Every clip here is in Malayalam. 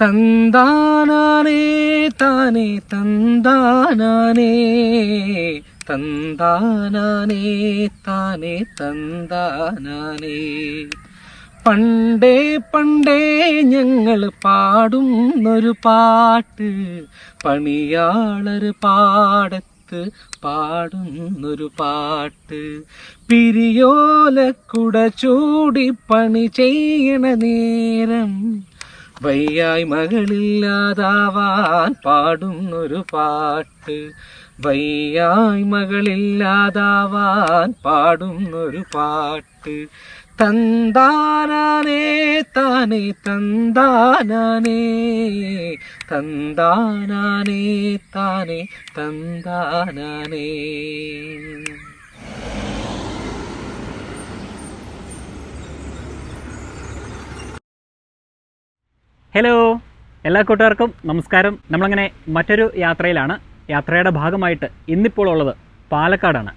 തന്താനാനേ താനേ തന്താനാനേ തന്താനാനേ താനേ തന്താനാനേ. പണ്ടേ പണ്ടേ ഞങ്ങൾ പാടുന്നൊരു പാട്ട്, പണിയാളര് പാടത്ത് പാടുന്നൊരു പാട്ട്. പിരിയോലക്കുട ചൂടി പണി ചെയ്യണ നേരം വയ്യായ് മകളില്ലാതാവാൻ പാടുന്നൊരു പാട്ട്, വയ്യായ് മകളില്ലാതാവാൻ പാടുന്നൊരു പാട്ട്. തന്താനാനേ താനേ തന്താനാനേ തന്താനാനേ താനേ തന്താനാനേ. ഹലോ, എല്ലാ കൂട്ടുകാർക്കും നമസ്കാരം. നമ്മളങ്ങനെ മറ്റൊരു യാത്രയിലാണ്. യാത്രയുടെ ഭാഗമായിട്ട് ഇന്നിപ്പോൾ ഉള്ളത് പാലക്കാടാണ്.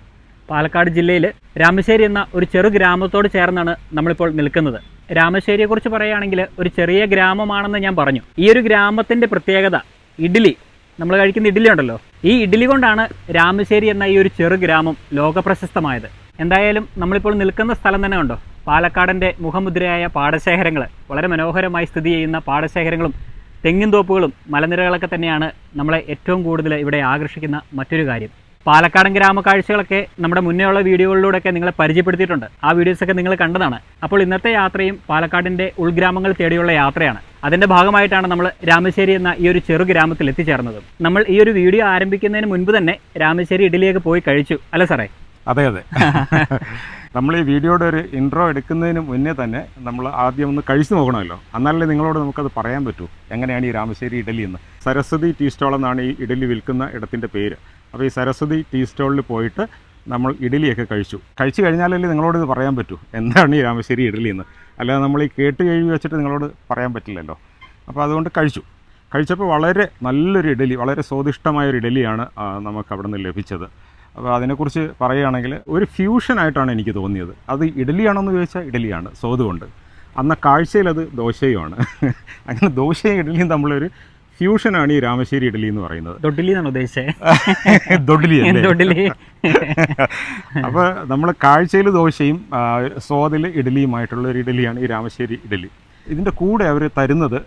പാലക്കാട് ജില്ലയിൽ രാമശ്ശേരി എന്ന ഒരു ചെറു ഗ്രാമത്തോട് ചേർന്നാണ് നമ്മളിപ്പോൾ നിൽക്കുന്നത്. രാമശ്ശേരിയെക്കുറിച്ച് പറയുകയാണെങ്കിൽ ഒരു ചെറിയ ഗ്രാമമാണെന്ന് ഞാൻ പറഞ്ഞു. ഈ ഒരു ഗ്രാമത്തിൻ്റെ പ്രത്യേകത ഇഡ്ഡലി, നമ്മൾ കഴിക്കുന്ന ഇഡ്ഡലി ഉണ്ടല്ലോ, ഈ ഇഡ്ഡലി കൊണ്ടാണ് രാമശ്ശേരി എന്ന ഈ ഒരു ചെറു ഗ്രാമം ലോകപ്രശസ്തമായത്. എന്തായാലും നമ്മളിപ്പോൾ നിൽക്കുന്ന സ്ഥലം തന്നെ കണ്ടോ, പാലക്കാടിൻ്റെ മുഖമുദ്രയായ പാടശേഖരങ്ങൾ, വളരെ മനോഹരമായി സ്ഥിതി ചെയ്യുന്ന പാടശേഖരങ്ങളും തെങ്ങിൻ തോപ്പുകളും മലനിരകളൊക്കെ തന്നെയാണ് നമ്മളെ ഏറ്റവും കൂടുതൽ ഇവിടെ ആകർഷിക്കുന്ന മറ്റൊരു കാര്യം. പാലക്കാടൻ ഗ്രാമ കാഴ്ചകളൊക്കെ നമ്മുടെ മുന്നേ ഉള്ള വീഡിയോകളിലൂടെയൊക്കെ നിങ്ങളെ പരിചയപ്പെടുത്തിയിട്ടുണ്ട്. ആ വീഡിയോസൊക്കെ നിങ്ങൾ കണ്ടതാണ്. അപ്പോൾ ഇന്നത്തെ യാത്രയും പാലക്കാടിൻ്റെ ഉൾഗ്രാമങ്ങൾ തേടിയുള്ള യാത്രയാണ്. അതിൻ്റെ ഭാഗമായിട്ടാണ് നമ്മൾ രാമശ്ശേരി എന്ന ഈ ഒരു ചെറു ഗ്രാമത്തിൽ എത്തിച്ചേർന്നത്. നമ്മൾ ഈ ഒരു വീഡിയോ ആരംഭിക്കുന്നതിന് മുൻപ് തന്നെ രാമശ്ശേരി ഇഡ്ഡലിയൊക്കെ പോയി കഴിച്ചു, അല്ലേ സാറേ? അതെ അതെ. നമ്മൾ ഈ വീഡിയോയുടെ ഒരു ഇൻട്രോ എടുക്കുന്നതിന് മുന്നേ തന്നെ നമ്മൾ ആദ്യം ഒന്ന് കഴിച്ചു നോക്കണമല്ലോ, എന്നാലേ നിങ്ങളോട് നമുക്കത് പറയാൻ പറ്റൂ എങ്ങനെയാണ് ഈ രാമശ്ശേരി ഇഡ്ഡലി എന്ന്. സരസ്വതി ടീ സ്റ്റോൾ എന്നാണ് ഈ ഇഡ്ഡലി വിൽക്കുന്ന ഇടത്തിൻ്റെ പേര്. അപ്പോൾ ഈ സരസ്വതി ടീ സ്റ്റോളിൽ പോയിട്ട് നമ്മൾ ഇഡ്ഡലിയൊക്കെ കഴിച്ചു കഴിഞ്ഞാലല്ലേ നിങ്ങളോട് ഇത് പറയാൻ പറ്റൂ എന്താണ് ഈ രാമശ്ശേരി ഇഡ്ഡലി എന്ന്. അല്ലാതെ നമ്മൾ ഈ കേട്ട് കഴിവ് വെച്ചിട്ട് നിങ്ങളോട് പറയാൻ പറ്റില്ലല്ലോ. അപ്പോൾ അതുകൊണ്ട് കഴിച്ചപ്പോൾ വളരെ നല്ലൊരു ഇഡ്ഡലി, വളരെ സ്വാദിഷ്ടമായൊരു ഇഡ്ഡലിയാണ് നമുക്ക് അവിടെ നിന്ന് ലഭിച്ചത്. അപ്പോൾ അതിനെക്കുറിച്ച് പറയുകയാണെങ്കിൽ ഒരു ഫ്യൂഷനായിട്ടാണ് എനിക്ക് തോന്നിയത്. അത് ഇഡ്ഡലിയാണോന്ന് ചോദിച്ചാൽ ഇഡ്ഡലിയാണ് സ്വാദുകൊണ്ട്. അന്ന കാഴ്ചയിൽ അത് ദോശയുമാണ്. അങ്ങനെ ദോശയും ഇഡ്ഡലിയും തമ്മിലൊരു ഫ്യൂഷനാണ് ഈ രാമശ്ശേരി ഇഡ്ഡലി എന്ന് പറയുന്നത്. ദൊഡ്ഡലി എന്നാണ് ഉദ്ദേശിച്ചത്. ദൊഡ്ഡലി. അപ്പോൾ നമ്മൾ കാഴ്ചയിൽ ദോശയും സ്വാദിൽ ഇഡ്ഡലിയുമായിട്ടുള്ള ഒരു ഇഡ്ഡലിയാണ് ഈ രാമശ്ശേരി ഇഡ്ഡലി. ഇതിൻ്റെ കൂടെ അവർ തരുന്നത്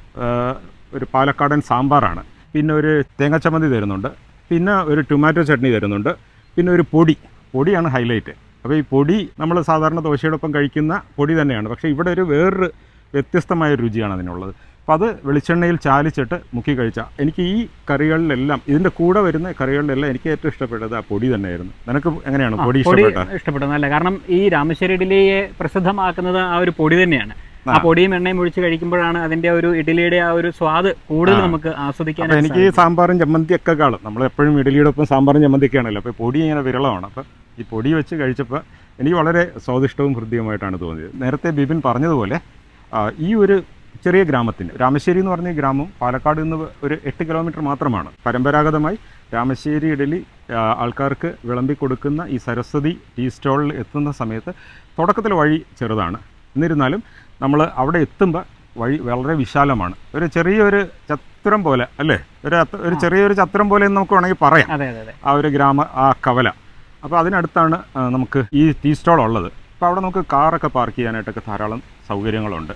ഒരു പാലക്കാടൻ സാമ്പാറാണ്, പിന്നെ ഒരു തേങ്ങാച്ചമ്മന്തി തരുന്നുണ്ട്, പിന്നെ ഒരു ടൊമാറ്റോ ചട്നി തരുന്നുണ്ട്, പിന്നെ ഒരു പൊടിയാണ് ഹൈലൈറ്റ്. അപ്പോൾ ഈ പൊടി നമ്മൾ സാധാരണ ദോശയോടൊപ്പം കഴിക്കുന്ന പൊടി തന്നെയാണ്, പക്ഷേ ഇവിടെ ഒരു വേറൊരു വ്യത്യസ്തമായ രുചിയാണ് അതിനുള്ളത്. അപ്പോൾ അത് വെളിച്ചെണ്ണയിൽ ചാലിച്ചിട്ട് മുക്കി കഴിച്ചാൽ എനിക്ക് ഈ കറികളിലെല്ലാം, ഇതിൻ്റെ കൂടെ വരുന്ന കറികളിലെല്ലാം എനിക്ക് ഏറ്റവും ഇഷ്ടപ്പെട്ടത് ആ പൊടി തന്നെയായിരുന്നു. നിനക്ക് എങ്ങനെയാണ് പൊടി ഇഷ്ടപ്പെട്ടതല്ല? കാരണം ഈ രാമശ്ശേരി ഇഡ്ഡലിയെ പ്രസിദ്ധമാക്കുന്നത് ആ ഒരു പൊടി തന്നെയാണ്. ആ പൊടിയും എണ്ണയും ഒഴിച്ച് കഴിക്കുമ്പോഴാണ് അതിൻ്റെ ഒരു ഇഡ്ഡലിയുടെ ആ ഒരു സ്വാദ് കൂടുതൽ നമുക്ക് ആസ്വദിക്കാൻ. എനിക്ക് ഈ സാമ്പാറും ചമ്മന്തിയൊക്കെ കാണും, നമ്മൾ എപ്പോഴും ഇഡ്ഡലിയുടെ ഒപ്പം സാമ്പാറും ചമ്മന്തിയൊക്കെയാണല്ലോ. അപ്പോൾ പൊടി ഇങ്ങനെ വിരളമാണ്. അപ്പോൾ ഈ പൊടി വെച്ച് കഴിച്ചപ്പോൾ എനിക്ക് വളരെ സ്വാദിഷ്ടവും ഹൃദ്യവുമായിട്ടാണ് തോന്നിയത്. നേരത്തെ ബിപിൻ പറഞ്ഞതുപോലെ ഈ ഒരു ചെറിയ ഗ്രാമത്തിന്, രാമശ്ശേരി എന്ന് പറഞ്ഞ ഗ്രാമം പാലക്കാട് നിന്ന് ഒരു 8 കിലോമീറ്റർ മാത്രമാണ്. പരമ്പരാഗതമായി രാമശ്ശേരി ഇഡ്ഡലി ആൾക്കാർക്ക് വിളമ്പി കൊടുക്കുന്ന ഈ സരസ്വതി ടീ സ്റ്റോളിൽ എത്തുന്ന സമയത്ത് തുടക്കത്തിൽ വഴി ചെറുതാണ്, എന്നിരുന്നാലും നമ്മൾ അവിടെ എത്തുമ്പോൾ വഴി വളരെ വിശാലമാണ്. ഒരു ചെറിയൊരു ചത്രം പോലെ അല്ലേ, ഒരു ചെറിയൊരു ചത്രം പോലെ എന്ന് നമുക്ക് വേണമെങ്കിൽ പറയാം ആ ഒരു ആ കവല. അപ്പോൾ അതിനടുത്താണ് നമുക്ക് ഈ ടീ സ്റ്റോൾ ഉള്ളത്. അപ്പോൾ അവിടെ നമുക്ക് കാറൊക്കെ പാർക്ക് ചെയ്യാനായിട്ടൊക്കെ ധാരാളം സൗകര്യങ്ങളുണ്ട്.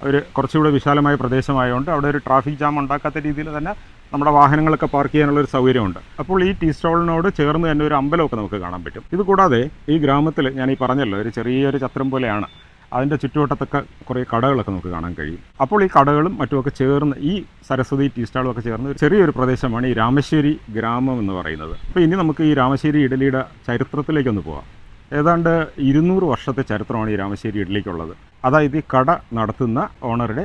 ഒരു കുറച്ചുകൂടെ വിശാലമായ പ്രദേശമായതുകൊണ്ട് അവിടെ ഒരു ട്രാഫിക് ജാം ഉണ്ടാക്കാത്ത രീതിയിൽ തന്നെ നമ്മുടെ വാഹനങ്ങളൊക്കെ പാർക്ക് ചെയ്യാനുള്ളൊരു സൗകര്യമുണ്ട്. അപ്പോൾ ഈ ടീ സ്റ്റോളിനോട് ചേർന്ന് തന്നെ ഒരു അമ്പലമൊക്കെ നമുക്ക് കാണാൻ പറ്റും. ഇതുകൂടാതെ ഈ ഗ്രാമത്തിൽ ഞാൻ ഈ പറഞ്ഞല്ലോ ഒരു ചെറിയൊരു ചത്രം പോലെയാണ്, അതിൻ്റെ ചുറ്റുവട്ടത്തൊക്കെ കുറേ കടകളൊക്കെ നമുക്ക് കാണാൻ കഴിയും. അപ്പോൾ ഈ കടകളും മറ്റുമൊക്കെ ചേർന്ന് ഈ സരസ്വതി ടീ സ്റ്റാളും ഒക്കെ ചേർന്ന് ചെറിയൊരു പ്രദേശമാണ് ഈ രാമശ്ശേരി ഗ്രാമം എന്ന് പറയുന്നത്. അപ്പോൾ ഇനി നമുക്ക് ഈ രാമശ്ശേരി ഇഡ്ഡലിയുടെ ചരിത്രത്തിലേക്കൊന്ന് പോകാം. ഏതാണ്ട് 200 വർഷത്തെ ചരിത്രമാണ് ഈ രാമശ്ശേരി ഇഡ്ഡലിക്കുള്ളത്. അതായത് ഈ കട നടത്തുന്ന ഓണറുടെ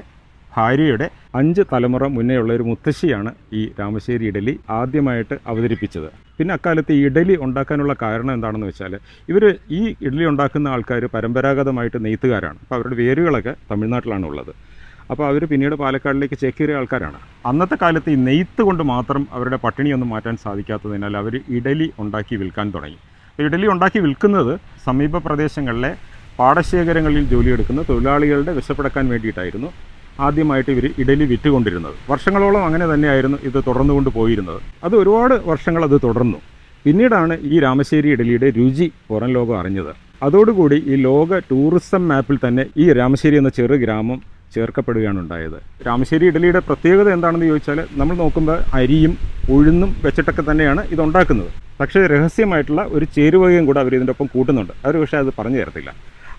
ഭാര്യയുടെ 5 തലമുറ മുന്നേ ഉള്ള ഒരു മുത്തശ്ശിയാണ് ഈ രാമശ്ശേരി ഇഡ്ഡലി ആദ്യമായിട്ട് അവതരിപ്പിച്ചത്. പിന്നെ അക്കാലത്ത് ഈ ഇഡ്ഡലി ഉണ്ടാക്കാനുള്ള കാരണം എന്താണെന്ന് വെച്ചാൽ ഇവർ ഈ ഇഡ്ഡലി ഉണ്ടാക്കുന്ന ആൾക്കാർ പരമ്പരാഗതമായിട്ട് നെയ്ത്തുകാരാണ്. അപ്പോൾ അവരുടെ വേരുകളൊക്കെ തമിഴ്നാട്ടിലാണ് ഉള്ളത്. അപ്പോൾ അവർ പിന്നീട് പാലക്കാടിലേക്ക് ചേക്കേറിയ ആൾക്കാരാണ്. അന്നത്തെ കാലത്ത് ഈ നെയ്ത്ത് കൊണ്ട് മാത്രം അവരുടെ പട്ടിണിയൊന്നും മാറ്റാൻ സാധിക്കാത്തതിനാൽ അവർ ഇഡ്ഡലി ഉണ്ടാക്കി വിൽക്കാൻ തുടങ്ങി. ഇഡ്ഡലി ഉണ്ടാക്കി വിൽക്കുന്നത് സമീപ പ്രദേശങ്ങളിലെ പാടശേഖരങ്ങളിൽ ജോലിയെടുക്കുന്ന തൊഴിലാളികളുടെ വിശപ്പടക്കാൻ വേണ്ടിയിട്ടായിരുന്നു. ആദ്യമായിട്ട് ഇവർ ഇഡലി വിറ്റുകൊണ്ടിരുന്നത്. വർഷങ്ങളോളം അങ്ങനെ തന്നെയായിരുന്നു ഇത് തുടർന്നുകൊണ്ട് പോയിരുന്നത്. അത് ഒരുപാട് വർഷങ്ങൾ അത് തുടർന്നു. പിന്നീടാണ് ഈ രാമശ്ശേരി ഇഡലിയുടെ രുചി പുറം ലോകം അറിഞ്ഞത്. അതോടുകൂടി ഈ ലോക ടൂറിസം മാപ്പിൽ തന്നെ ഈ രാമശ്ശേരി എന്ന ചെറു ഗ്രാമം ചേർക്കപ്പെടുകയാണ് ഉണ്ടായത്. രാമശ്ശേരി ഇഡലിയുടെ പ്രത്യേകത എന്താണെന്ന് ചോദിച്ചാൽ, നമ്മൾ നോക്കുമ്പോൾ അരിയും ഉഴുന്നും വെച്ചിട്ടൊക്കെ തന്നെയാണ് ഇതുണ്ടാക്കുന്നത്. പക്ഷേ രഹസ്യമായിട്ടുള്ള ഒരു ചേരുവകയും കൂടെ അവർ ഇതിൻ്റെ ഒപ്പം കൂട്ടുന്നുണ്ട്. അവർ പക്ഷേ അത് പറഞ്ഞു തരത്തില്ല.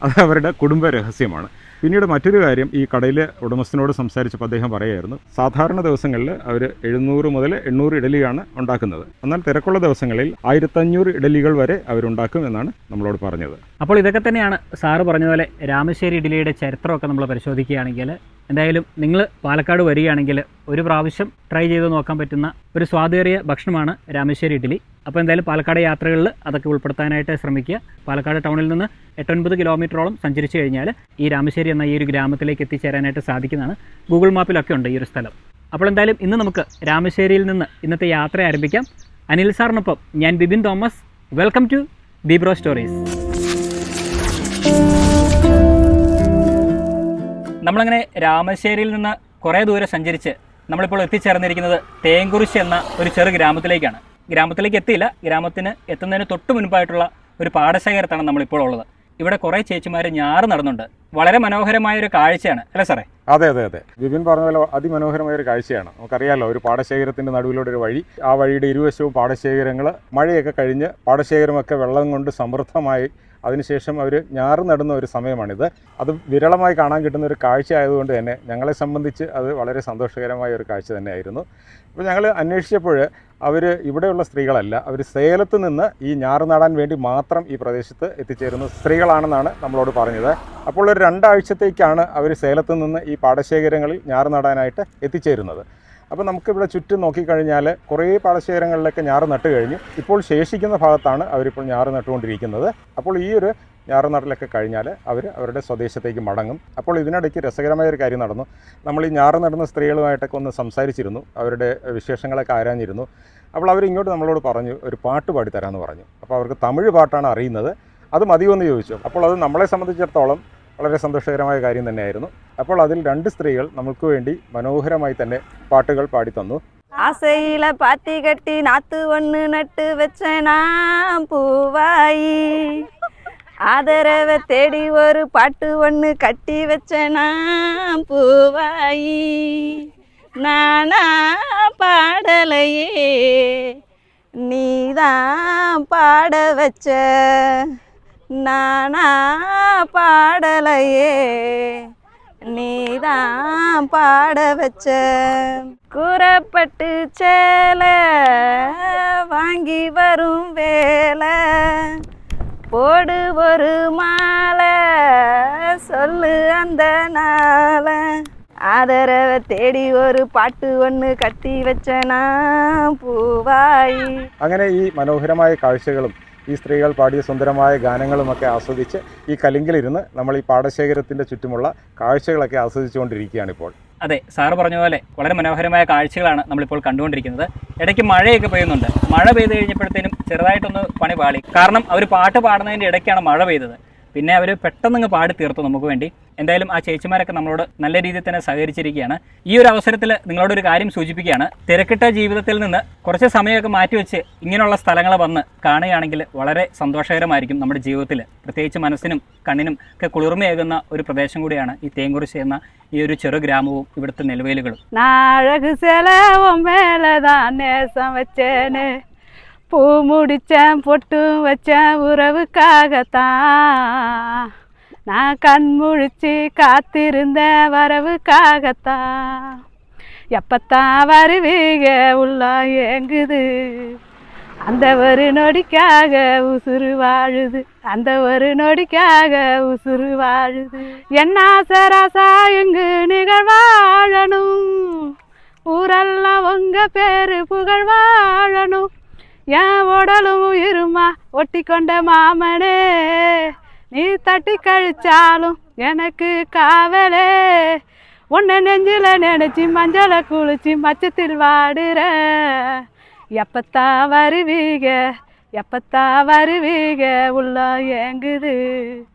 അത് അവരുടെ കുടുംബ രഹസ്യമാണ്. പിന്നീട് മറ്റൊരു കാര്യം, ഈ കടയിലെ ഉടമസ്ഥനോട് സംസാരിച്ചപ്പോൾ അദ്ദേഹം പറയുമായിരുന്നു, സാധാരണ ദിവസങ്ങളിൽ അവർ 700 മുതൽ 800 ഇഡലിയാണ് ഉണ്ടാക്കുന്നത്. എന്നാൽ തിരക്കുള്ള ദിവസങ്ങളിൽ 1500 ഇഡലികൾ വരെ അവരുണ്ടാക്കും എന്നാണ് നമ്മളോട് പറഞ്ഞത്. അപ്പോൾ ഇതൊക്കെ തന്നെയാണ് സാറ് പറഞ്ഞതുപോലെ രാമശ്ശേരി ഇഡലിയുടെ ചരിത്രമൊക്കെ നമ്മൾ പരിശോധിക്കുകയാണെങ്കിൽ, എന്തായാലും നിങ്ങൾ പാലക്കാട് വരികയാണെങ്കിൽ ഒരു പ്രാവശ്യം ട്രൈ ചെയ്ത് നോക്കാൻ പറ്റുന്ന ഒരു സ്വാദേറിയ ഭക്ഷണമാണ് രാമശ്ശേരി ഇഡലി. അപ്പോൾ എന്തായാലും പാലക്കാട് യാത്രകളിൽ അതൊക്കെ ഉൾപ്പെടുത്താനായിട്ട് ശ്രമിക്കുക. പാലക്കാട് ടൗണിൽ നിന്ന് 8-9 കിലോമീറ്ററോളം സഞ്ചരിച്ചു കഴിഞ്ഞാൽ ഈ രാമശ്ശേരി എന്ന ഈ ഒരു ഗ്രാമത്തിലേക്ക് എത്തിച്ചേരാനായിട്ട് സാധിക്കുന്നതാണ്. ഗൂഗിൾ മാപ്പിലൊക്കെ ഉണ്ട് ഈ ഒരു സ്ഥലം. അപ്പോൾ എന്തായാലും ഇന്ന് നമുക്ക് രാമശ്ശേരിയിൽ നിന്ന് ഇന്നത്തെ യാത്ര ആരംഭിക്കാം. അനിൽ സാറിനൊപ്പം ഞാൻ Bibin Thomas. Welcome to Beebro stories. നമ്മളങ്ങനെ രാമശ്ശേരിയിൽ നിന്ന് കുറേ ദൂരം സഞ്ചരിച്ച് നമ്മളിപ്പോൾ എത്തിച്ചേർന്നിരിക്കുന്നത് തേങ്കുറിശ്ശി എന്ന ഒരു ചെറു ഗ്രാമത്തിലേക്കാണ്. ഗ്രാമത്തിലേക്ക് എത്തിയില്ല, ഗ്രാമത്തിന് എത്തുന്നതിന് തൊട്ട് മുൻപായിട്ടുള്ള ഒരു പാടശേഖരത്താണ് നമ്മളിപ്പോൾ ഉള്ളത്. ഇവിടെ കുറേ ചേച്ചിമാർ ഞാറ് നടന്നുണ്ട്. വളരെ മനോഹരമായൊരു കാഴ്ചയാണ് അല്ലേ സാറേ? അതെ അതെ അതെ, ബിബിൻ പറഞ്ഞ പോലെ അതിമനോഹരമായൊരു കാഴ്ചയാണ്. നമുക്കറിയാമല്ലോ, ഒരു പാടശേഖരത്തിൻ്റെ നടുവിലൂടെ ഒരു വഴി, ആ വഴിയുടെ ഇരുവശവും പാടശേഖരങ്ങൾ. മഴയൊക്കെ കഴിഞ്ഞ് പാടശേഖരമൊക്കെ വെള്ളം കൊണ്ട് സമൃദ്ധമായി അതിനുശേഷം അവർ ഞാറ് നടുന്ന ഒരു സമയമാണിത്. അത് വിരളമായി കാണാൻ കിട്ടുന്ന ഒരു കാഴ്ച ആയതുകൊണ്ട് തന്നെ ഞങ്ങളെ സംബന്ധിച്ച് അത് വളരെ സന്തോഷകരമായ ഒരു കാഴ്ച തന്നെയായിരുന്നു. അപ്പോൾ ഞങ്ങൾ അന്വേഷിച്ചപ്പോൾ അവർ ഇവിടെയുള്ള സ്ത്രീകളല്ല, അവർ സേലത്ത് നിന്ന് ഈ ഞാറ് നടാൻ വേണ്ടി മാത്രം ഈ പ്രദേശത്ത് എത്തിച്ചേരുന്ന സ്ത്രീകളാണെന്നാണ് നമ്മളോട് പറഞ്ഞത്. അപ്പോൾ ഒരു 2 ആഴ്ചത്തേക്കാണ് അവർ സേലത്ത് നിന്ന് ഈ പാടശേഖരങ്ങളിൽ ഞാറ് നടാനായിട്ട് എത്തിച്ചേരുന്നത്. അപ്പോൾ നമുക്കിവിടെ ചുറ്റും നോക്കിക്കഴിഞ്ഞാൽ കുറേ പാടശേഖരങ്ങളിലൊക്കെ ഞാറ് നട്ട് കഴിഞ്ഞു. ഇപ്പോൾ ശേഷിക്കുന്ന ഭാഗത്താണ് അവരിപ്പോൾ ഞാറ് നട്ടുകൊണ്ടിരിക്കുന്നത്. അപ്പോൾ ഈ ഒരു ഞാറ് നടലൊക്കെ കഴിഞ്ഞാൽ അവർ അവരുടെ സ്വദേശത്തേക്ക് മടങ്ങും. അപ്പോൾ ഇതിനിടയ്ക്ക് രസകരമായൊരു കാര്യം നടന്നു. നമ്മൾ ഈ ഞാറ് നടുന്ന സ്ത്രീകളുമായിട്ടൊക്കെ ഒന്ന് സംസാരിച്ചിരുന്നു, അവരുടെ വിശേഷങ്ങളൊക്കെ ആരാഞ്ഞിരുന്നു. അപ്പോൾ അവരിങ്ങോട്ട് നമ്മളോട് പറഞ്ഞു, ഒരു പാട്ട് പാടിത്തരാമെന്ന് പറഞ്ഞു. അപ്പോൾ അവർക്ക് തമിഴ് പാട്ടാണ് അറിയുന്നത്, അത് മതിയോന്ന് ചോദിച്ചു. അപ്പോൾ അത് നമ്മളെ സംബന്ധിച്ചിടത്തോളം വളരെ സന്തോഷകരമായ കാര്യം തന്നെയായിരുന്നു. അപ്പോൾ അതിൽ 2 സ്ത്രീകൾ നമുക്ക് വേണ്ടി മനോഹരമായി തന്നെ പാട്ടുകൾ പാടിത്തന്നു. ஆசையில பாத்தி கட்டி நாத்து ஒன்று நட்டு வச்சேனா பூவாயி, ஆதரவ தேடி ஒரு பாட்டு ஒன்று கட்டி வச்சேனா பூவாயி, நானா பாடலையே நீதான் பாட வச்ச, நானா பாடலையே நீதான் பாட வச்ச, கூறப்பட்டு சேலை வாங்கி வரும் வேலை, போடு ஒரு மாலை சொல்லு அந்த நாள, ஆதரவ தேடி ஒரு பாட்டு ஒன்று கட்டி வச்சனா പൂവായി. അങ്ങനെ ഈ മനോഹരമായ കാഴ്ചകളും ഈ സ്ത്രീകൾ പാടിയ സുന്ദരമായ ഗാനങ്ങളുമൊക്കെ ആസ്വദിച്ച് ഈ കലിങ്കിലിരുന്ന് നമ്മൾ ഈ പാടശേഖരത്തിൻ്റെ ചുറ്റുമുള്ള കാഴ്ചകളൊക്കെ ആസ്വദിച്ചുകൊണ്ടിരിക്കുകയാണ് ഇപ്പോൾ. അതെ, സാറ് പറഞ്ഞ പോലെ വളരെ മനോഹരമായ കാഴ്ചകളാണ് നമ്മളിപ്പോൾ കണ്ടുകൊണ്ടിരിക്കുന്നത്. ഇടയ്ക്ക് മഴയൊക്കെ പെയ്യുന്നുണ്ട്. മഴ പെയ്ത് കഴിഞ്ഞപ്പോഴത്തേനും ചെറുതായിട്ടൊന്ന് പണി പാളി. കാരണം അവർ പാട്ട് പാടുന്നതിൻ്റെ ഇടയ്ക്കാണ് മഴ പെയ്തത്. പിന്നെ അവർ പെട്ടെന്ന് പാടി തീർത്തു നമുക്ക് വേണ്ടി. എന്തായാലും ആ ചേച്ചിമാരൊക്കെ നമ്മളോട് നല്ല രീതിയിൽ തന്നെ സഹകരിച്ചിരിക്കുകയാണ്. ഈ ഒരു അവസരത്തിൽ നിങ്ങളോടൊരു കാര്യം സൂചിപ്പിക്കുകയാണ്. തിരക്കിട്ട ജീവിതത്തിൽ നിന്ന് കുറച്ച് സമയമൊക്കെ മാറ്റിവെച്ച് ഇങ്ങനെയുള്ള സ്ഥലങ്ങൾ വന്ന് കാണുകയാണെങ്കിൽ വളരെ സന്തോഷകരമായിരിക്കും നമ്മുടെ ജീവിതത്തിൽ. പ്രത്യേകിച്ച് മനസ്സിനും കണ്ണിനും ഒക്കെ കുളിർമയേകുന്ന ഒരു പ്രദേശം കൂടിയാണ് ഈ തേങ്കുറിശ്ശി എന്ന ഈ ഒരു ചെറു ഗ്രാമവും ഇവിടുത്തെ നെൽവേലുകളും. നാഴക് செலவும் மேலதான் நேசம் வச்சேனே, பூ முடிச்சேன் பொட்டு வச்சேன் உறவுக்காகத்தான், நான் கண் முழிச்சு காத்திருந்தேன் வரவுக்காகத்தான், எப்பத்தான் வருவீங்க உள்ள ஏங்குது, அந்த ஒரு நொடிக்காக உசுறு வாழுது, அந்த ஒரு நொடிக்காக உசுறு வாழுது, என்ன ஆசராசா எங்கு நிகழ் வாழணும், ஊரெல்லாம் உங்க பேரு புகழ் வாழணும், என் உடலும் உயிருமா ஒட்டி கொண்ட மாமனே, நீ தட்டி கழிச்சாலும் எனக்கு காவலே, உன்னை நெஞ்சில நினைச்சி மஞ்சளை குளிச்சு மச்சத்தில் வாடுற, எப்பத்தா வருவீங்க எப்பத்தா வருவீங்க உள்ள ஏங்குது,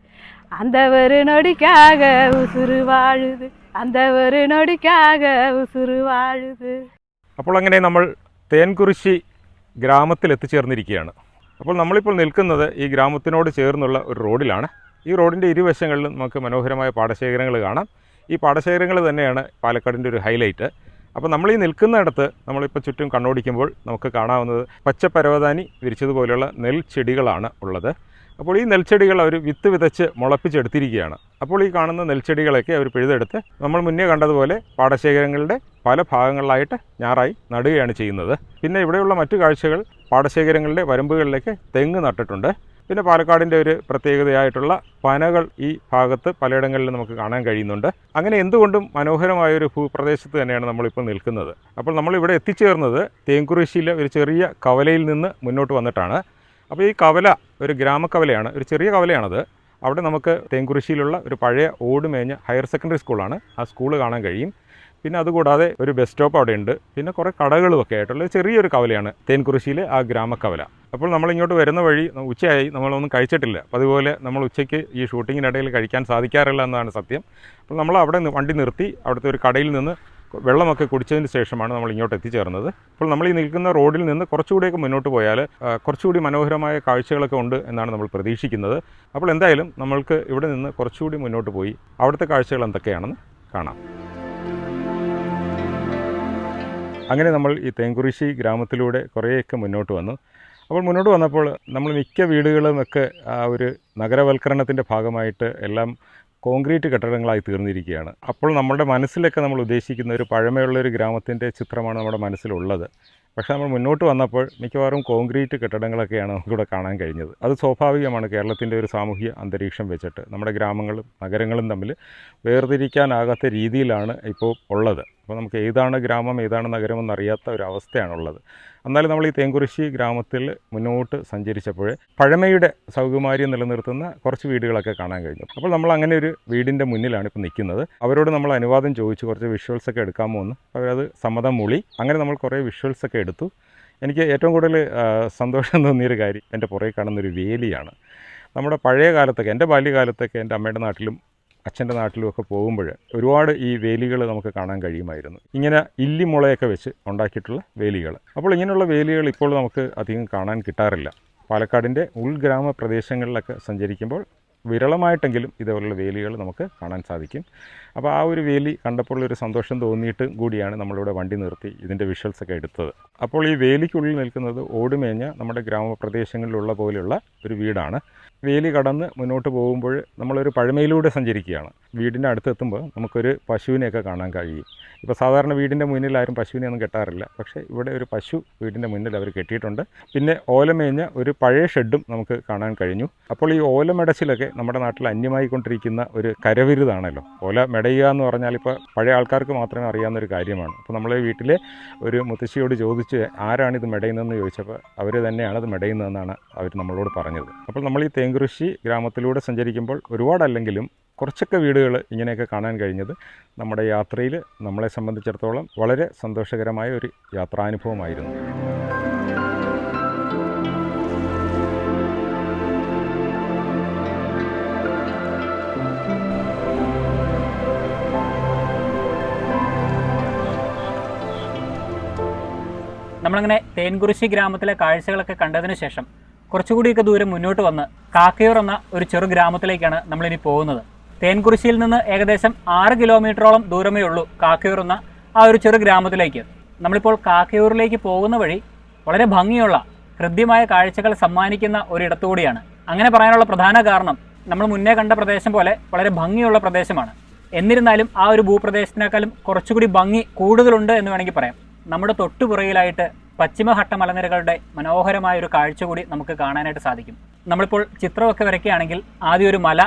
அந்த ஒரு நொடிக்காக உசுறு வாழுது, அந்த ஒரு நொடிக்காக உசுறு வாழுது. അപ്പോൾ അങ്ങനെ നമ്മൾ തേൻകുറിശി ഗ്രാമത്തിൽ എത്തിച്ചേർന്നിരിക്കുകയാണ്. അപ്പോൾ നമ്മളിപ്പോൾ നിൽക്കുന്നത് ഈ ഗ്രാമത്തിനോട് ചേർന്നുള്ള ഒരു റോഡിലാണ്. ഈ റോഡിൻ്റെ ഇരുവശങ്ങളിലും നമുക്ക് മനോഹരമായ പാടശേഖരങ്ങൾ കാണാം. ഈ പാടശേഖരങ്ങൾ തന്നെയാണ് പാലക്കാടിൻ്റെ ഒരു ഹൈലൈറ്റ്. അപ്പോൾ നമ്മൾ ഈ നിൽക്കുന്നിടത്ത് നമ്മളിപ്പോൾ ചുറ്റും കണ്ണോടിക്കുമ്പോൾ നമുക്ക് കാണാവുന്നത് പച്ചപ്പരവതാനി വിരിച്ചതുപോലെയുള്ള നെൽച്ചെടികളാണ് ഉള്ളത്. അപ്പോൾ ഈ നെൽച്ചെടികൾ അവർ വിത്ത് വിതച്ച് മുളപ്പിച്ചെടുത്തിരിക്കുകയാണ്. അപ്പോൾ ഈ കാണുന്ന നെൽച്ചെടികളൊക്കെ അവർ പിഴുതെടുത്ത് നമ്മൾ മുന്നേ കണ്ടതുപോലെ പാടശേഖരങ്ങളുടെ പല ഭാഗങ്ങളിലായിട്ട് ഞാറായി നടുകയാണ് ചെയ്യുന്നത്. പിന്നെ ഇവിടെയുള്ള മറ്റു കാഴ്ചകൾ പാടശേഖരങ്ങളുടെ വരമ്പുകളിലേക്ക് തെങ്ങ് നട്ടിട്ടുണ്ട്. പിന്നെ പാലക്കാടിൻ്റെ ഒരു പ്രത്യേകതയായിട്ടുള്ള പനകൾ ഈ ഭാഗത്ത് പലയിടങ്ങളിലും നമുക്ക് കാണാൻ കഴിയുന്നുണ്ട്. അങ്ങനെ എന്തുകൊണ്ടും മനോഹരമായൊരു ഭൂപ്രദേശത്ത് തന്നെയാണ് നമ്മളിപ്പോൾ നിൽക്കുന്നത്. അപ്പോൾ നമ്മളിവിടെ എത്തിച്ചേർന്നത് തേൻകുറിശ്ശിയിലെ ഒരു ചെറിയ കവലയിൽ നിന്ന് മുന്നോട്ട് വന്നിട്ടാണ്. അപ്പോൾ ഈ കവല ഒരു ഗ്രാമക്കവലയാണ്, ഒരു ചെറിയ കവലയാണത്. അവിടെ നമുക്ക് തേൻകുറിശ്ശിയിലുള്ള ഒരു പഴയ ഓടുമേഞ്ഞ ഹയർ സെക്കൻഡറി സ്കൂളാണ്. ആ സ്കൂൾ കാണാൻ കഴിയും. പിന്നെ അതുകൂടാതെ ഒരു ബസ് സ്റ്റോപ്പ് അവിടെ ഉണ്ട്. പിന്നെ കുറേ കടകളുമൊക്കെ ആയിട്ടുള്ള ചെറിയൊരു കവലയാണ് തേൻകുറിശ്ശിയിലെ ആ ഗ്രാമക്കവല. അപ്പോൾ നമ്മളിങ്ങോട്ട് വരുന്ന വഴി ഉച്ചയായി, നമ്മളൊന്നും കഴിച്ചിട്ടില്ല. അപ്പോൾ അതുപോലെ നമ്മൾ ഉച്ചയ്ക്ക് ഈ ഷൂട്ടിങ്ങിനിടയിൽ കഴിക്കാൻ സാധിക്കാറില്ല എന്നതാണ് സത്യം. അപ്പോൾ നമ്മൾ അവിടെ വണ്ടി നിർത്തി അവിടുത്തെ ഒരു കടയിൽ നിന്ന് വെള്ളമൊക്കെ കുടിച്ചതിന് ശേഷമാണ് നമ്മൾ ഇങ്ങോട്ട് എത്തിച്ചേർന്നത്. അപ്പോൾ നമ്മൾ ഈ നിൽക്കുന്ന റോഡിൽ നിന്ന് കുറച്ചുകൂടിയൊക്കെ മുന്നോട്ട് പോയാൽ കുറച്ചുകൂടി മനോഹരമായ കാഴ്ചകളൊക്കെ ഉണ്ട് എന്നാണ് നമ്മൾ പ്രതീക്ഷിക്കുന്നത്. അപ്പോൾ എന്തായാലും നമ്മൾക്ക് ഇവിടെ നിന്ന് കുറച്ചുകൂടി മുന്നോട്ട് പോയി അവിടുത്തെ കാഴ്ചകൾ എന്തൊക്കെയാണെന്ന് കാണാം. അങ്ങനെ നമ്മൾ ഈ തേൻകുറിശ്ശി ഗ്രാമത്തിലൂടെ കുറേയൊക്കെ മുന്നോട്ട് വന്നു. അപ്പോൾ മുന്നോട്ട് വന്നപ്പോൾ നമ്മൾ മിക്ക വീടുകളുമൊക്കെ ആ ഒരു നഗരവൽക്കരണത്തിൻ്റെ ഭാഗമായിട്ട് എല്ലാം കോൺക്രീറ്റ് കെട്ടിടങ്ങളായി തീർന്നിരിക്കുകയാണ്. അപ്പോൾ നമ്മുടെ മനസ്സിലൊക്കെ നമ്മൾ ഉദ്ദേശിക്കുന്ന ഒരു പഴമയുള്ളൊരു ഗ്രാമത്തിൻ്റെ ചിത്രമാണ് നമ്മുടെ മനസ്സിലുള്ളത്. പക്ഷേ നമ്മൾ മുന്നോട്ട് വന്നപ്പോൾ മിക്കവാറും കോൺക്രീറ്റ് കെട്ടിടങ്ങളൊക്കെയാണ് നമുക്കിവിടെ കാണാൻ കഴിഞ്ഞത്. അത് സ്വാഭാവികമാണ്. കേരളത്തിൻ്റെ ഒരു സാമൂഹ്യ അന്തരീക്ഷം വെച്ചിട്ട് നമ്മുടെ ഗ്രാമങ്ങളും നഗരങ്ങളും തമ്മിൽ വേർതിരിക്കാനാകാത്ത രീതിയിലാണ് ഇപ്പോൾ ഉള്ളത്. അപ്പോൾ നമുക്ക് ഏതാണ് ഗ്രാമം ഏതാണ് നഗരമെന്നറിയാത്ത ഒരു അവസ്ഥയാണുള്ളത്. എന്നാലും നമ്മൾ ഈ തേൻകുറിശ്ശി ഗ്രാമത്തിൽ മുന്നോട്ട് സഞ്ചരിച്ചപ്പോൾ പഴമയുടെ സൗകുമാര്യം നിലനിർത്തുന്ന കുറച്ച് വീടുകളൊക്കെ കാണാൻ കഴിഞ്ഞു. അപ്പോൾ നമ്മൾ അങ്ങനെ ഒരു വീടിൻ്റെ മുന്നിലാണ് ഇപ്പോൾ നിൽക്കുന്നത്. അവരോട് നമ്മൾ അനുവാദം ചോദിച്ചു കുറച്ച് വിഷ്വൽസൊക്കെ എടുക്കാമോ എന്ന്. അവരത് സമ്മതം മൂളി. അങ്ങനെ നമ്മൾ കുറേ വിഷ്വൽസൊക്കെ എടുത്തു. എനിക്ക് ഏറ്റവും കൂടുതൽ സന്തോഷം തോന്നിയൊരു കാര്യം എൻ്റെ പുറകെ കാണുന്നൊരു വേലിയാണ്. നമ്മുടെ പഴയ കാലത്തൊക്കെ എൻ്റെ ബാല്യകാലത്തൊക്കെ എൻ്റെ അമ്മയുടെ നാട്ടിലും അച്ഛൻ്റെ നാട്ടിലുമൊക്കെ പോകുമ്പോൾ ഒരുപാട് ഈ വേലികൾ നമുക്ക് കാണാൻ കഴിയുമായിരുന്നു. ഇങ്ങനെ ഇല്ലിമുളയൊക്കെ വെച്ച് ഉണ്ടാക്കിയിട്ടുള്ള വേലികൾ. അപ്പോൾ ഇങ്ങനെയുള്ള വേലികൾ ഇപ്പോൾ നമുക്ക് അധികം കാണാൻ കിട്ടാറില്ല. പാലക്കാടിൻ്റെ ഉൾഗ്രാമ പ്രദേശങ്ങളിലൊക്കെ സഞ്ചരിക്കുമ്പോൾ വിരളമായിട്ടെങ്കിലും ഇതേപോലുള്ള വേലികൾ നമുക്ക് കാണാൻ സാധിക്കും. അപ്പോൾ ആ ഒരു വേലി കണ്ടപ്പോൾ ഒരു സന്തോഷം തോന്നിയിട്ട് കൂടിയാണ് നമ്മളിവിടെ വണ്ടി നിർത്തി ഇതിൻ്റെ വിഷ്വൽസൊക്കെ എടുത്തത്. അപ്പോൾ ഈ വേലിക്കുള്ളിൽ നിൽക്കുന്നത് ഓടുമേഞ്ഞ നമ്മുടെ ഗ്രാമപ്രദേശങ്ങളിലുള്ള പോലെയുള്ള ഒരു വീടാണ്. വേലി കടന്ന് മുന്നോട്ട് പോകുമ്പോൾ നമ്മളൊരു പഴമയിലൂടെ സഞ്ചരിക്കുകയാണ്. വീടിൻ്റെ അടുത്തെത്തുമ്പോൾ നമുക്കൊരു പശുവിനെയൊക്കെ കാണാൻ കഴിയും. ഇപ്പോൾ സാധാരണ വീടിൻ്റെ മുന്നിൽ ആരും പശുവിനെയൊന്നും കെട്ടാറില്ല. പക്ഷേ ഇവിടെ ഒരു പശു വീടിൻ്റെ മുന്നിൽ അവർ കെട്ടിയിട്ടുണ്ട്. പിന്നെ ഓലമേഞ്ഞ ഒരു പഴയ ഷെഡും നമുക്ക് കാണാൻ കഴിഞ്ഞു. അപ്പോൾ ഈ ഓലമെടച്ചിലൊക്കെ നമ്മുടെ നാട്ടിൽ അന്യമായിക്കൊണ്ടിരിക്കുന്ന ഒരു കരവിരുതാണല്ലോ. ഓല മെടയുക എന്ന് പറഞ്ഞാൽ ഇപ്പോൾ പഴയ ആൾക്കാർക്ക് മാത്രമേ അറിയാവുന്നൊരു കാര്യമാണ്. അപ്പോൾ നമ്മളെ വീട്ടിലെ ഒരു മുത്തശ്ശിയോട് ചോദിച്ച് ആരാണിത് മെടയുന്നതെന്ന് ചോദിച്ചപ്പോൾ അവർ തന്നെയാണ് അത് മെടയുന്നതെന്നാണ് അവർ നമ്മളോട് പറഞ്ഞത്. അപ്പോൾ നമ്മൾ ഈ തേൻകുറിശ്ശി ഗ്രാമത്തിലൂടെ സഞ്ചരിക്കുമ്പോൾ ഒരുപാടല്ലെങ്കിലും കുറച്ചൊക്കെ വീടുകൾ ഇങ്ങനെയൊക്കെ കാണാൻ കഴിഞ്ഞത് നമ്മുടെ യാത്രയിൽ നമ്മളെ സംബന്ധിച്ചിടത്തോളം വളരെ സന്തോഷകരമായ ഒരു യാത്രാനുഭവമായിരുന്നു. നമ്മളങ്ങനെ തേൻകുറിശ്ശി ഗ്രാമത്തിലെ കാഴ്ചകളൊക്കെ കണ്ടതിന് ശേഷം കുറച്ചുകൂടിയൊക്കെ ദൂരം മുന്നോട്ട് വന്ന് കാക്കയൂർ എന്ന ഒരു ചെറു ഗ്രാമത്തിലേക്കാണ് നമ്മളിനി പോകുന്നത്. തേൻകുറിശ്ശിയിൽ നിന്ന് ഏകദേശം 6 കിലോമീറ്ററോളം ദൂരമേ ഉള്ളൂ കാക്കയൂർ എന്ന ആ ഒരു ചെറു ഗ്രാമത്തിലേക്ക്. നമ്മളിപ്പോൾ കാക്കയൂരിലേക്ക് പോകുന്ന വഴി വളരെ ഭംഗിയുള്ള ഹൃദ്യമായ കാഴ്ചകൾ സമ്മാനിക്കുന്ന ഒരിടത്തുകൂടിയാണ്. അങ്ങനെ പറയാനുള്ള പ്രധാന കാരണം നമ്മൾ മുന്നേ കണ്ട പ്രദേശം പോലെ വളരെ ഭംഗിയുള്ള പ്രദേശമാണ്. എന്നിരുന്നാലും ആ ഒരു ഭൂപ്രദേശത്തിനേക്കാളും കുറച്ചുകൂടി ഭംഗി കൂടുതലുണ്ട് എന്ന് വേണമെങ്കിൽ പറയാം. നമ്മുടെ തൊട്ടുപുറയിലായിട്ട് പശ്ചിമഘട്ട മലനിരകളുടെ മനോഹരമായ ഒരു കാഴ്ച കൂടി നമുക്ക് കാണാനായിട്ട് സാധിക്കും. നമ്മളിപ്പോൾ ചിത്രമൊക്കെ വരയ്ക്കുകയാണെങ്കിൽ ആദ്യം ഒരു മല,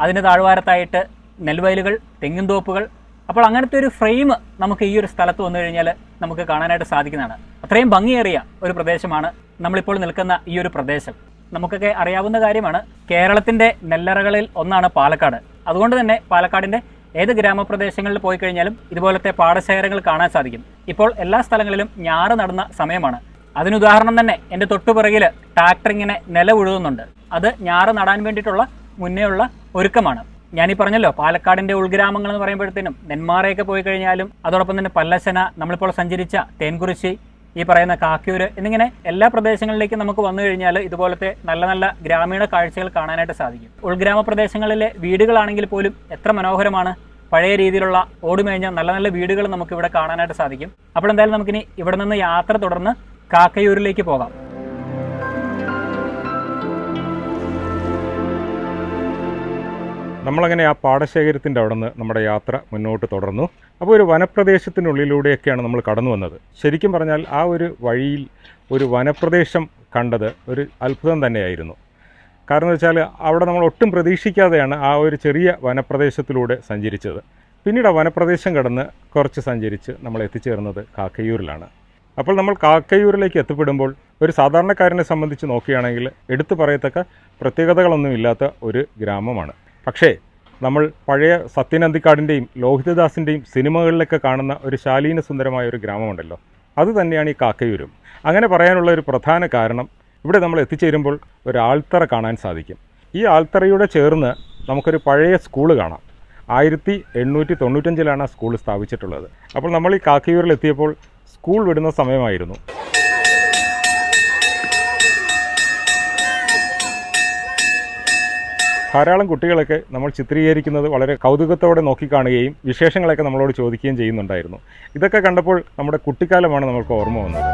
അതിന് താഴ്വാരത്തായിട്ട് നെൽവയലുകൾ, തെങ്ങിൻതോപ്പുകൾ. അപ്പോൾ അങ്ങനത്തെ ഒരു ഫ്രെയിം നമുക്ക് ഈ ഒരു സ്ഥലത്ത് വന്നു കഴിഞ്ഞാൽ നമുക്ക് കാണാനായിട്ട് സാധിക്കുന്നതാണ്. അത്രയും ഭംഗിയേറിയ ഒരു പ്രദേശമാണ് നമ്മളിപ്പോൾ നിൽക്കുന്ന ഈ ഒരു പ്രദേശം. നമുക്കൊക്കെ അറിയാവുന്ന കാര്യമാണ്, കേരളത്തിൻ്റെ നെല്ലറകളിൽ ഒന്നാണ് പാലക്കാട്. അതുകൊണ്ട് തന്നെ പാലക്കാടിൻ്റെ ഏത് ഗ്രാമപ്രദേശങ്ങളിൽ പോയി കഴിഞ്ഞാലും ഇതുപോലത്തെ പാടശേഖരങ്ങൾ കാണാൻ സാധിക്കും. ഇപ്പോൾ എല്ലാ സ്ഥലങ്ങളിലും ഞാറ് നടുന്ന സമയമാണ്. അതിനുദാഹരണം തന്നെ എൻ്റെ തൊട്ടുപിറകിൽ ട്രാക്ടർ ഇങ്ങനെ നില ഉഴുതുന്നുണ്ട്. അത് ഞാറ് നടാൻ വേണ്ടിയിട്ടുള്ള മുന്നേ ഉള്ള ഒരുക്കമാണ്. ഞാനീ പറഞ്ഞല്ലോ പാലക്കാടിൻ്റെ ഉൾഗ്രാമങ്ങൾ എന്ന് പറയുമ്പോഴത്തേനും നെന്മാറയൊക്കെ പോയി കഴിഞ്ഞാലും അതോടൊപ്പം തന്നെ പല്ലശന, നമ്മളിപ്പോൾ സഞ്ചരിച്ച തേൻകുറിശ്ശി, ഈ പറയുന്ന കാക്കയൂർ എന്നിങ്ങനെ എല്ലാ പ്രദേശങ്ങളിലേക്കും നമുക്ക് വന്നു കഴിഞ്ഞാൽ ഇതുപോലത്തെ നല്ല നല്ല ഗ്രാമീണ കാഴ്ചകൾ കാണാനായിട്ട് സാധിക്കും. ഉൾഗ്രാമ പ്രദേശങ്ങളിലെ വീടുകളാണെങ്കിൽ പോലും എത്ര മനോഹരമാണ്. പഴയ രീതിയിലുള്ള ഓടുമേഞ്ഞ നല്ല നല്ല വീടുകൾ നമുക്കിവിടെ കാണാനായിട്ട് സാധിക്കും. അപ്പോൾ എന്തായാലും നമുക്കിനി ഇവിടെ നിന്ന് യാത്ര തുടർന്ന് കാക്കയൂരിലേക്ക് പോകാം. നമ്മളങ്ങനെ ആ പാടശേഖരത്തിൻ്റെ അവിടെ നിന്ന് നമ്മുടെ യാത്ര മുന്നോട്ട് തുടർന്നു. അപ്പോൾ ഒരു വനപ്രദേശത്തിനുള്ളിലൂടെയൊക്കെയാണ് നമ്മൾ കടന്നു വന്നത്. ശരിക്കും പറഞ്ഞാൽ ആ ഒരു വഴിയിൽ ഒരു വനപ്രദേശം കണ്ടത് ഒരു അത്ഭുതം തന്നെയായിരുന്നു. കാരണം എന്ന് വെച്ചാൽ അവിടെ നമ്മൾ ഒട്ടും പ്രതീക്ഷിക്കാതെയാണ് ആ ഒരു ചെറിയ വനപ്രദേശത്തിലൂടെ സഞ്ചരിച്ചത്. പിന്നീട് ആ വനപ്രദേശം കടന്ന് കുറച്ച് സഞ്ചരിച്ച് നമ്മൾ എത്തിച്ചേർന്നത് കാക്കയൂരിലാണ്. അപ്പോൾ നമ്മൾ കാക്കയൂരിലേക്ക് എത്തിപ്പെടുമ്പോൾ ഒരു സാധാരണക്കാരനെ സംബന്ധിച്ച് നോക്കുകയാണെങ്കിൽ എടുത്തു പറയത്തക്ക പ്രത്യേകതകളൊന്നുമില്ലാത്ത ഒരു ഗ്രാമമാണ്. പക്ഷേ നമ്മൾ പഴയ സത്യൻ അന്തിക്കാടിൻ്റെയും ലോഹിതദാസിൻ്റെയും സിനിമകളിലൊക്കെ കാണുന്ന ഒരു ശാലീന സുന്ദരമായ ഒരു ഗ്രാമമുണ്ടല്ലോ, അത് തന്നെയാണ് ഈ കാക്കയൂരും. അങ്ങനെ പറയാനുള്ള ഒരു പ്രധാന കാരണം ഇവിടെ നമ്മൾ എത്തിച്ചേരുമ്പോൾ ഒരു ആൽത്തറ കാണാൻ സാധിക്കും. ഈ ആൽത്തറയുടെ ചേർന്ന് നമുക്കൊരു പഴയ സ്കൂൾ കാണാം. 1895 ആ സ്കൂൾ സ്ഥാപിച്ചിട്ടുള്ളത്. അപ്പോൾ നമ്മൾ ഈ കാക്കയൂരിൽ എത്തിയപ്പോൾ സ്കൂൾ വിടുന്ന സമയമായിരുന്നു. ധാരാളം കുട്ടികളൊക്കെ നമ്മൾ ചിത്രീകരിക്കുന്നത് വളരെ കൗതുകത്തോടെ നോക്കിക്കാണുകയും വിശേഷങ്ങളൊക്കെ നമ്മളോട് ചോദിക്കുകയും ചെയ്യുന്നുണ്ടായിരുന്നു. ഇതൊക്കെ കണ്ടപ്പോൾ നമ്മുടെ കുട്ടിക്കാലമാണ് നമ്മൾക്ക് ഓർമ്മ വന്നത്.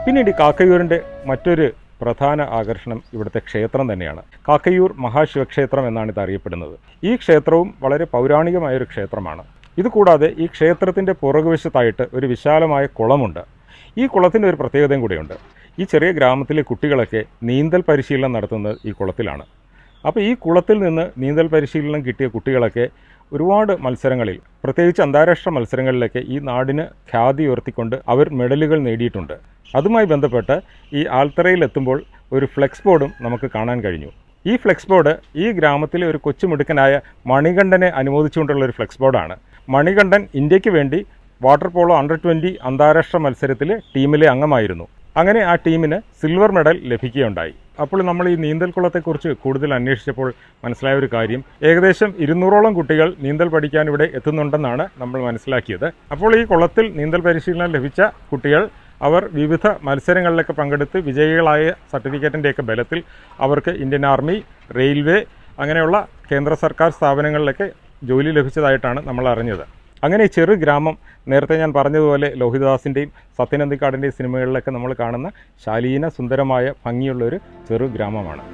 പിന്നീട് കാക്കയൂരിൻ്റെ മറ്റൊരു പ്രധാന ആകർഷണം ഇവിടുത്തെ ക്ഷേത്രം തന്നെയാണ്. കാക്കയൂർ മഹാശിവക്ഷേത്രം എന്നാണ് ഇത് അറിയപ്പെടുന്നത്. ഈ ക്ഷേത്രവും വളരെ പൗരാണികമായൊരു ക്ഷേത്രമാണ്. ഇതുകൂടാതെ ഈ ക്ഷേത്രത്തിൻ്റെ പുറകുവശത്തായിട്ട് ഒരു വിശാലമായ കുളമുണ്ട്. ഈ കുളത്തിൻ്റെ ഒരു പ്രത്യേകതയും കൂടെയുണ്ട്. ഈ ചെറിയ ഗ്രാമത്തിലെ കുട്ടികളൊക്കെ നീന്തൽ പരിശീലനം നടത്തുന്നത് ഈ കുളത്തിലാണ്. അപ്പോൾ ഈ കുളത്തിൽ നിന്ന് നീന്തൽ പരിശീലനം കിട്ടിയ കുട്ടികളൊക്കെ ഒരുപാട് മത്സരങ്ങളിൽ, പ്രത്യേകിച്ച് അന്താരാഷ്ട്ര മത്സരങ്ങളിലൊക്കെ ഈ നാടിന് ഖ്യാതി ഉയർത്തിക്കൊണ്ട് അവർ മെഡലുകൾ നേടിയിട്ടുണ്ട്. അതുമായി ബന്ധപ്പെട്ട് ഈ ആൽത്തറയിലെത്തുമ്പോൾ ഒരു ഫ്ലെക്സ് ബോർഡും നമുക്ക് കാണാൻ കഴിഞ്ഞു. ഈ ഫ്ലെക്സ് ബോർഡ് ഈ ഗ്രാമത്തിലെ ഒരു കൊച്ചുമിടുക്കനായ മണികണ്ഠനെ അനുമോദിച്ചുകൊണ്ടുള്ള ഒരു ഫ്ലെക്സ് ബോർഡാണ്. മണികണ്ഠൻ ഇന്ത്യക്ക് വേണ്ടി വാട്ടർ പോളോ അണ്ടർ-20 അന്താരാഷ്ട്ര മത്സരത്തിൽ ടീമിലെ അംഗമായിരുന്നു. അങ്ങനെ ആ ടീമിന് സിൽവർ മെഡൽ ലഭിക്കുകയുണ്ടായി. അപ്പോൾ നമ്മൾ ഈ നീന്തൽക്കുളത്തെക്കുറിച്ച് കൂടുതൽ അന്വേഷിച്ചപ്പോൾ മനസ്സിലായ ഒരു കാര്യം, ഏകദേശം 200ഓളം കുട്ടികൾ നീന്തൽ പഠിക്കാൻ ഇവിടെ എത്തുന്നുണ്ടെന്നാണ് നമ്മൾ മനസ്സിലാക്കിയത്. അപ്പോൾ ഈ കുളത്തിൽ നീന്തൽ പരിശീലനം ലഭിച്ച കുട്ടികൾ അവർ വിവിധ മത്സരങ്ങളിലൊക്കെ പങ്കെടുത്ത് വിജയികളായ സർട്ടിഫിക്കറ്റിൻ്റെയൊക്കെ ബലത്തിൽ അവർക്ക് ഇന്ത്യൻ ആർമി, റെയിൽവേ അങ്ങനെയുള്ള കേന്ദ്ര സർക്കാർ സ്ഥാപനങ്ങളിലൊക്കെ ജോലി ലഭിച്ചതായിട്ടാണ് നമ്മൾ അറിഞ്ഞത്. അങ്ങനെ ചെറു ഗ്രാമം നേരത്തെ ഞാൻ പറഞ്ഞതുപോലെ ലോഹിതദാസിൻ്റെയും സത്യൻ അന്തിക്കാടിൻ്റെയും സിനിമകളിലൊക്കെ നമ്മൾ കാണുന്ന ശാലീന സുന്ദരമായ ഭംഗിയുള്ളൊരു ചെറു ഗ്രാമമാണ്.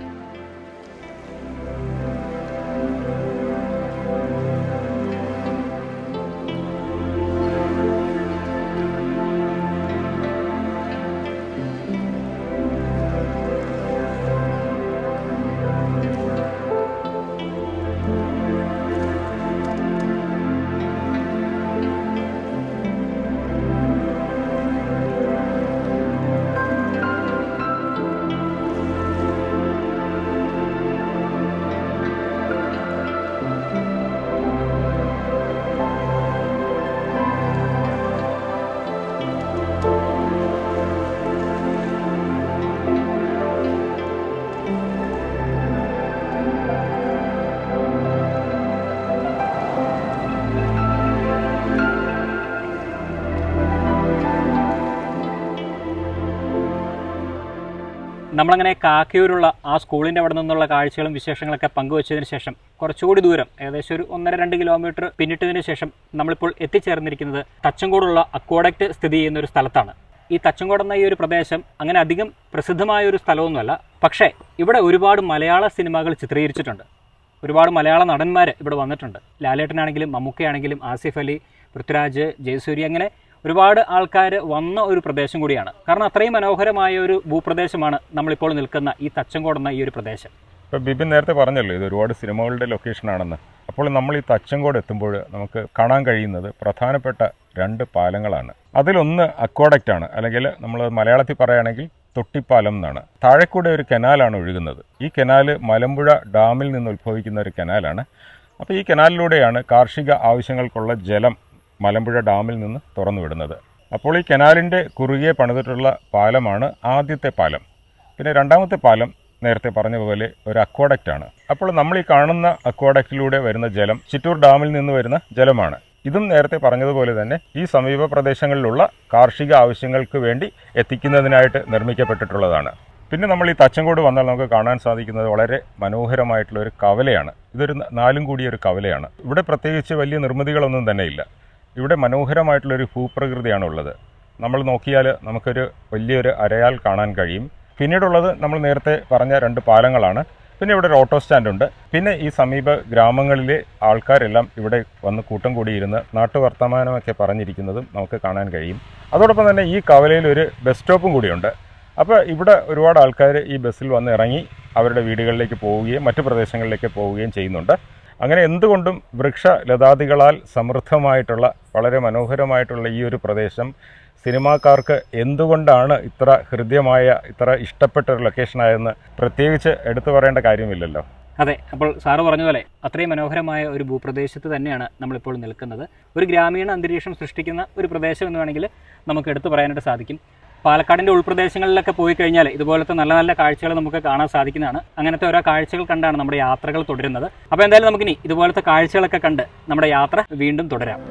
നമ്മളങ്ങനെ കാക്കയൂരുള്ള ആ സ്കൂളിൻ്റെ അവിടെ നിന്നുള്ള കാഴ്ചകളും വിശേഷങ്ങളൊക്കെ പങ്കുവച്ചതിന് ശേഷം കുറച്ചുകൂടി ദൂരം, ഏകദേശം ഒരു 1-2 കിലോമീറ്റർ പിന്നിട്ടതിന് ശേഷം നമ്മളിപ്പോൾ എത്തിച്ചേർന്നിരിക്കുന്നത് തച്ചങ്കോടുള്ള അക്വാഡക്റ്റ് സ്ഥിതി ചെയ്യുന്ന ഒരു സ്ഥലത്താണ്. ഈ തച്ചങ്കോട് എന്ന ഈ ഒരു പ്രദേശം അങ്ങനെ അധികം പ്രസിദ്ധമായ ഒരു സ്ഥലമൊന്നുമല്ല. പക്ഷേ ഇവിടെ ഒരുപാട് മലയാള സിനിമകൾ ചിത്രീകരിച്ചിട്ടുണ്ട്. ഒരുപാട് മലയാള നടന്മാർ ഇവിടെ വന്നിട്ടുണ്ട്. ലാലേട്ടനാണെങ്കിലും മമ്മൂക്കയാണെങ്കിലും ആസിഫ് അലി, പൃഥ്വിരാജ്, ജയസൂര്യ, അങ്ങനെ ഒരുപാട് ആൾക്കാർ വന്ന ഒരു പ്രദേശം കൂടിയാണ്. കാരണം അത്രയും മനോഹരമായ ഒരു ഭൂപ്രദേശമാണ് നമ്മളിപ്പോൾ നിൽക്കുന്ന ഈ തച്ചങ്കോട് എന്ന ഈ ഒരു പ്രദേശം. ഇപ്പോൾ ബിബിൻ നേരത്തെ പറഞ്ഞല്ലോ ഇത് ഒരുപാട് സിനിമകളുടെ ലൊക്കേഷനാണെന്ന്. അപ്പോൾ നമ്മൾ ഈ തച്ചങ്കോട് എത്തുമ്പോൾ നമുക്ക് കാണാൻ കഴിയുന്നത് പ്രധാനപ്പെട്ട 2 പാലങ്ങളാണ്. അതിലൊന്ന് അക്വാഡക്റ്റ് ആണ്, അല്ലെങ്കിൽ നമ്മൾ മലയാളത്തിൽ പറയുകയാണെങ്കിൽ തൊട്ടിപ്പാലം എന്നാണ്. താഴെക്കൂടെ ഒരു കനാലാണ് ഒഴുകുന്നത്. ഈ കനാല് മലമ്പുഴ ഡാമിൽ നിന്ന് ഉത്ഭവിക്കുന്ന ഒരു കനാലാണ്. അപ്പോൾ ഈ കനാലിലൂടെയാണ് കാർഷിക ആവശ്യങ്ങൾക്കുള്ള ജലം മലമ്പുഴ ഡാമിൽ നിന്ന് തുറന്നു വിടുന്നത്. അപ്പോൾ ഈ കനാലിൻ്റെ കുറുകെ പണിതിട്ടുള്ള പാലമാണ് ആദ്യത്തെ പാലം. പിന്നെ രണ്ടാമത്തെ പാലം നേരത്തെ പറഞ്ഞ പോലെ ഒരു അക്വാഡക്റ്റ് ആണ്. അപ്പോൾ നമ്മൾ ഈ കാണുന്ന അക്വാഡക്റ്റിലൂടെ വരുന്ന ജലം ചിറ്റൂർ ഡാമിൽ നിന്ന് വരുന്ന ജലമാണ്. ഇതും നേരത്തെ പറഞ്ഞതുപോലെ തന്നെ ഈ സമീപ പ്രദേശങ്ങളിലുള്ള കാർഷിക ആവശ്യങ്ങൾക്ക് വേണ്ടി എത്തിക്കുന്നതിനായിട്ട് നിർമ്മിക്കപ്പെട്ടിട്ടുള്ളതാണ്. പിന്നെ നമ്മൾ ഈ തച്ചങ്കോട് വന്നാൽ നമുക്ക് കാണാൻ സാധിക്കുന്നത് വളരെ മനോഹരമായിട്ടുള്ള ഒരു കവലയാണ്. ഇതൊരു 4 കൂടിയ ഒരു കവലയാണ്. ഇവിടെ പ്രത്യേകിച്ച് വലിയ നിർമ്മിതികളൊന്നും തന്നെ ഇല്ല. ഇവിടെ മനോഹരമായിട്ടുള്ളൊരു ഭൂപ്രകൃതിയാണ് ഉള്ളത്. നമ്മൾ നോക്കിയാൽ നമുക്കൊരു വലിയൊരു അരയാൽ കാണാൻ കഴിയും. പിന്നീടുള്ളത് നമ്മൾ നേരത്തെ പറഞ്ഞ 2 പാലങ്ങളാണ്. പിന്നെ ഇവിടെ ഒരു ഓട്ടോ സ്റ്റാൻഡുണ്ട്. പിന്നെ ഈ സമീപ ഗ്രാമങ്ങളിലെ ആൾക്കാരെല്ലാം ഇവിടെ വന്ന് കൂട്ടം കൂടിയിരുന്ന് നാട്ടുവർത്തമാനമൊക്കെ പറഞ്ഞിരിക്കുന്നതും നമുക്ക് കാണാൻ കഴിയും. അതോടൊപ്പം തന്നെ ഈ കവലയിൽ ഒരു ബസ് സ്റ്റോപ്പും കൂടിയുണ്ട്. അപ്പോൾ ഇവിടെ ഒരുപാട് ആൾക്കാർ ഈ ബസ്സിൽ വന്ന് ഇറങ്ങി അവരുടെ വീടുകളിലേക്ക് പോവുകയും മറ്റു പ്രദേശങ്ങളിലേക്ക് പോവുകയും ചെയ്യുന്നുണ്ട്. അങ്ങനെ എന്തുകൊണ്ടും വൃക്ഷലതാദികളാൽ സമൃദ്ധമായിട്ടുള്ള വളരെ മനോഹരമായിട്ടുള്ള ഈ ഒരു പ്രദേശം സിനിമാക്കാർക്ക് എന്തുകൊണ്ടാണ് ഇത്ര ഹൃദ്യമായ, ഇത്ര ഇഷ്ടപ്പെട്ട ഒരു ലൊക്കേഷനായെന്ന് പ്രത്യേകിച്ച് എടുത്തു പറയേണ്ട കാര്യമില്ലല്ലോ. അതെ, അപ്പോൾ സാറ് പറഞ്ഞ പോലെ അത്രയും മനോഹരമായ ഒരു ഭൂപ്രദേശത്ത് തന്നെയാണ് നമ്മളിപ്പോൾ നിൽക്കുന്നത്. ഒരു ഗ്രാമീണ അന്തരീക്ഷം സൃഷ്ടിക്കുന്ന ഒരു പ്രദേശം എന്ന് വേണമെങ്കിൽ നമുക്ക് എടുത്തു പറയാനായിട്ട് സാധിക്കും. പാലക്കാടിൻ്റെ ഉൾപ്രദേശങ്ങളിലൊക്കെ പോയി കഴിഞ്ഞാൽ ഇതുപോലത്തെ നല്ല നല്ല കാഴ്ചകൾ നമുക്ക് കാണാൻ സാധിക്കുന്നതാണ്. അങ്ങനത്തെ ഓരോ കാഴ്ചകൾ കണ്ടാണ് നമ്മുടെ യാത്രകൾ തുടരുന്നത്. അപ്പോൾ എന്തായാലും നമുക്കിനി ഇതുപോലത്തെ കാഴ്ചകളൊക്കെ കണ്ട് നമ്മുടെ യാത്ര വീണ്ടും തുടരാം.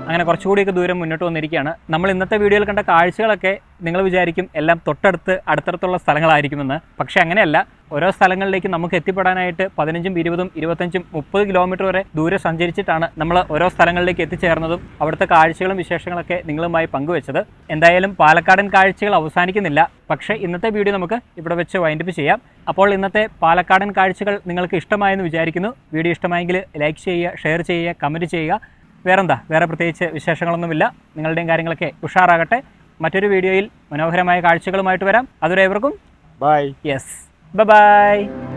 അങ്ങനെ കുറച്ചുകൂടിയൊക്കെ ദൂരം മുന്നോട്ട് വന്നിരിക്കുകയാണ്. നമ്മൾ ഇന്നത്തെ വീഡിയോയിൽ കണ്ട കാഴ്ചകളൊക്കെ നിങ്ങൾ വിചാരിക്കും എല്ലാം തൊട്ടടുത്തുള്ള സ്ഥലങ്ങളായിരിക്കുമെന്ന്. പക്ഷേ അങ്ങനെയല്ല. ഓരോ സ്ഥലങ്ങളിലേക്ക് നമുക്ക് എത്തിപ്പെടാനായിട്ട് 15, 20, 25, 30 കിലോമീറ്റർ വരെ ദൂരെ സഞ്ചരിച്ചിട്ടാണ് നമ്മൾ ഓരോ സ്ഥലങ്ങളിലേക്ക് എത്തിച്ചേർന്നതും അവിടുത്തെ കാഴ്ചകളും വിശേഷങ്ങളൊക്കെ നിങ്ങളുമായി പങ്കുവെച്ചത്. എന്തായാലും പാലക്കാടൻ കാഴ്ചകൾ അവസാനിക്കുന്നില്ല. പക്ഷേ ഇന്നത്തെ വീഡിയോ നമുക്ക് ഇവിടെ വെച്ച് വൈൻഡപ്പ് ചെയ്യാം. അപ്പോൾ ഇന്നത്തെ പാലക്കാടൻ കാഴ്ചകൾ നിങ്ങൾക്ക് ഇഷ്ടമായെന്ന് വിചാരിക്കുന്നു. വീഡിയോ ഇഷ്ടമായെങ്കിൽ ലൈക്ക് ചെയ്യുക, ഷെയർ ചെയ്യുക, കമൻറ്റ് ചെയ്യുക. വേറെ പ്രത്യേകിച്ച് വിശേഷങ്ങളൊന്നുമില്ല. നിങ്ങളുടെയും കാര്യങ്ങളൊക്കെ ഉഷാറാകട്ടെ. മറ്റൊരു വീഡിയോയിൽ മനോഹരമായ കാഴ്ചകളുമായിട്ട് വരാം. അതുവരെ ഏവർക്കും ബൈ. Yes, by.